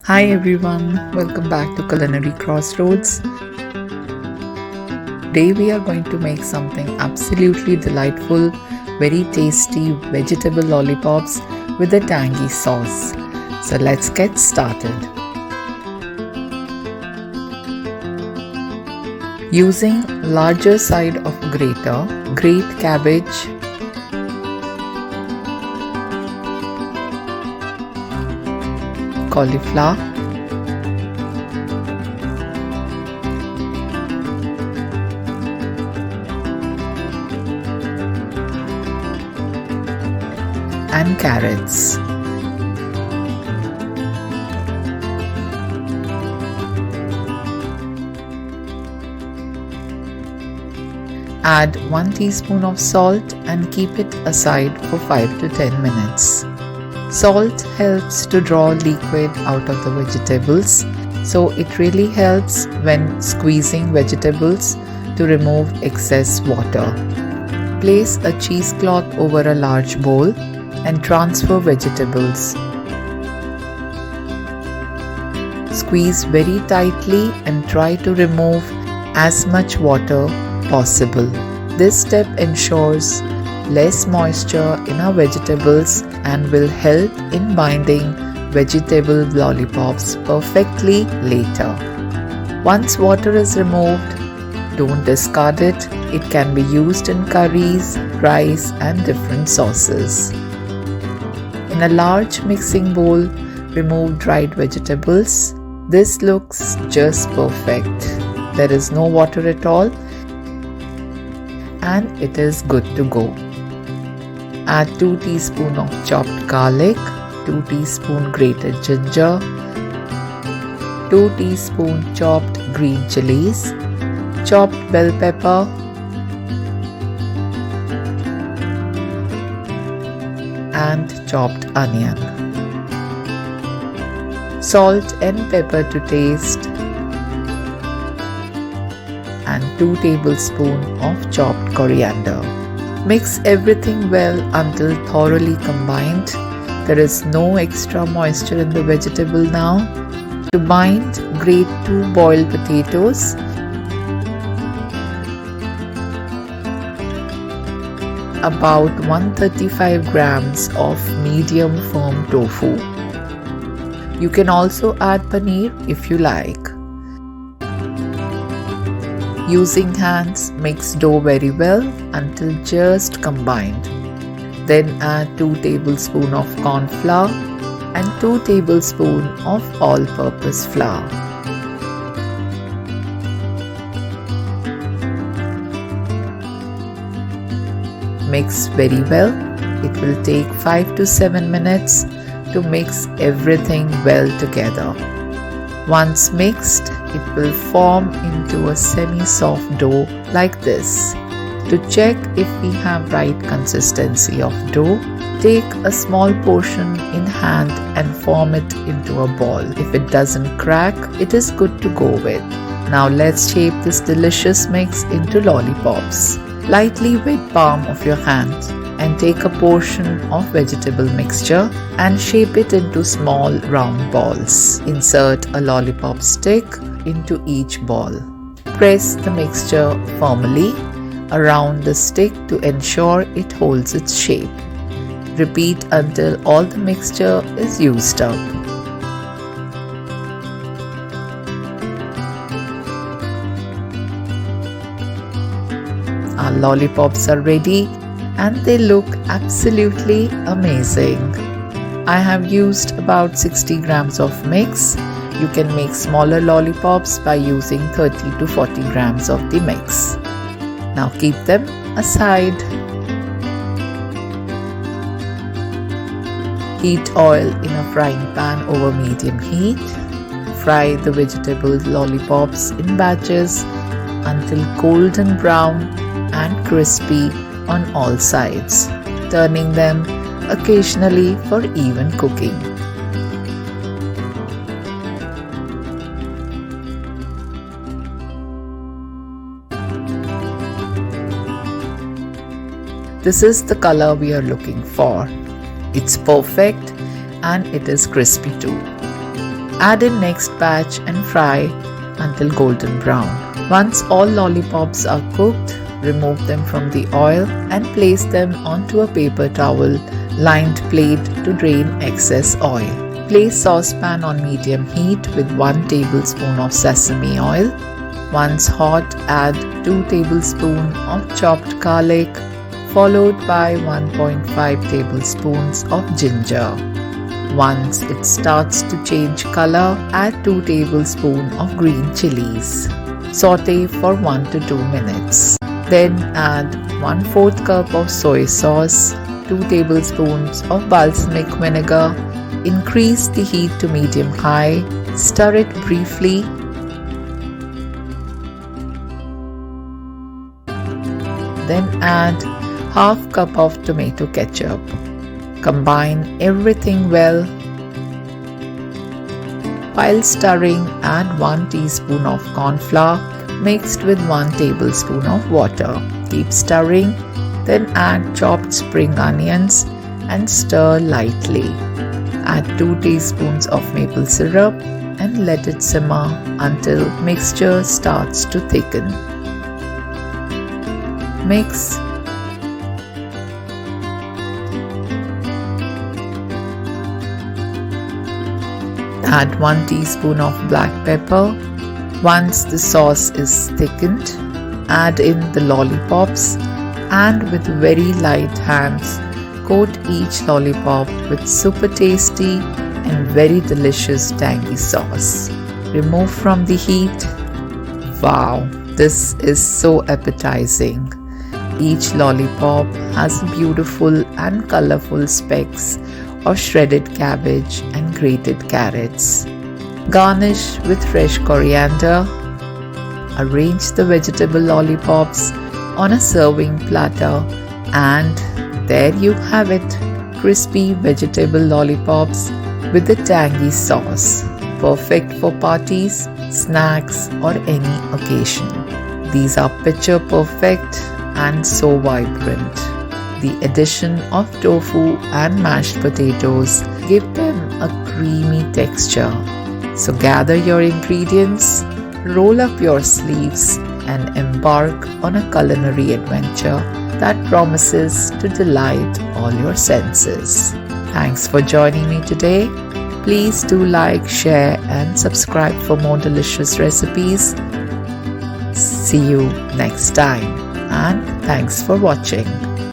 Hi everyone, welcome back to Culinary Crossroads. Today we are going to make something absolutely delightful, very tasty vegetable lollipops with a tangy sauce. So let's get started. Using larger side of grater, grate cabbage, cauliflower, and carrots. Add 1 teaspoon of salt and keep it aside for 5 to 10 minutes. Salt helps to draw liquid out of the vegetables, so it really helps when squeezing vegetables to remove excess water. Place a cheesecloth over a large bowl and transfer vegetables. Squeeze very tightly and try to remove as much water possible. This step ensures less moisture in our vegetables and will help in binding vegetable lollipops perfectly later. Once water is removed, don't discard it. It can be used in curries, rice and different sauces. In a large mixing bowl, remove dried vegetables. This looks just perfect. There is no water at all and it is good to go. Add 2 teaspoons of chopped garlic, 2 teaspoons grated ginger, 2 teaspoons chopped green chilies, chopped bell pepper, and chopped onion. Salt and pepper to taste, and 2 tablespoons of chopped coriander. Mix everything well until thoroughly combined. There is no extra moisture in the vegetable now. To bind, grate 2 boiled potatoes, about 135 grams of medium firm tofu. You can also add paneer if you like. Using hands, mix dough very well until just combined. Then add 2 tablespoons of corn flour and 2 tablespoons of all-purpose flour. Mix very well. It will take 5 to 7 minutes to mix everything well together. Once mixed, it will form into a semi-soft dough like this. To check if we have right consistency of dough, take a small portion in hand and form it into a ball. If it doesn't crack, it is good to go with. Now let's shape this delicious mix into lollipops. Lightly wet palm of your hand and take a portion of vegetable mixture and shape it into small round balls. Insert a lollipop stick into each ball. Press the mixture firmly around the stick to ensure it holds its shape. Repeat until all the mixture is used up. Our lollipops are ready and they look absolutely amazing. I have used about 60 grams of mix. You can make smaller lollipops by using 30 to 40 grams of the mix. Now keep them aside. Heat oil in a frying pan over medium heat. Fry the vegetable lollipops in batches until golden brown and crispy on all sides, turning them occasionally for even cooking. This is the color we are looking for. It's perfect and it is crispy too. Add in next batch and fry until golden brown. Once all lollipops are cooked, remove them from the oil and place them onto a paper towel lined plate to drain excess oil. Place saucepan on medium heat with 1 tablespoon of sesame oil. Once hot, add 2 tablespoons of chopped garlic, followed by 1.5 tablespoons of ginger. Once it starts to change color, add 2 tablespoons of green chilies. Saute for 1 to 2 minutes. Then add 1/4 cup of soy sauce, 2 tablespoons of balsamic vinegar. Increase the heat to medium-high. Stir it briefly. Then add half cup of tomato ketchup. Combine everything well. While stirring, add 1 teaspoon of corn flour mixed with 1 tablespoon of water. Keep stirring, then add chopped spring onions and stir lightly. Add 2 teaspoons of maple syrup and let it simmer until mixture starts to thicken. Mix. Add 1 teaspoon of black pepper. Once the sauce is thickened, add in the lollipops and with very light hands, coat each lollipop with super tasty and very delicious tangy sauce. Remove from the heat. Wow, this is so appetizing. Each lollipop has beautiful and colorful specks of shredded cabbage and grated carrots. Garnish with fresh coriander. Arrange the vegetable lollipops on a serving platter, and there you have it, crispy vegetable lollipops with the tangy sauce. Perfect for parties, snacks or any occasion. These are picture perfect and so vibrant. The addition of tofu and mashed potatoes give them a creamy texture. So gather your ingredients, roll up your sleeves and embark on a culinary adventure that promises to delight all your senses. Thanks for joining me today. Please do like, share and subscribe for more delicious recipes. See you next time and thanks for watching.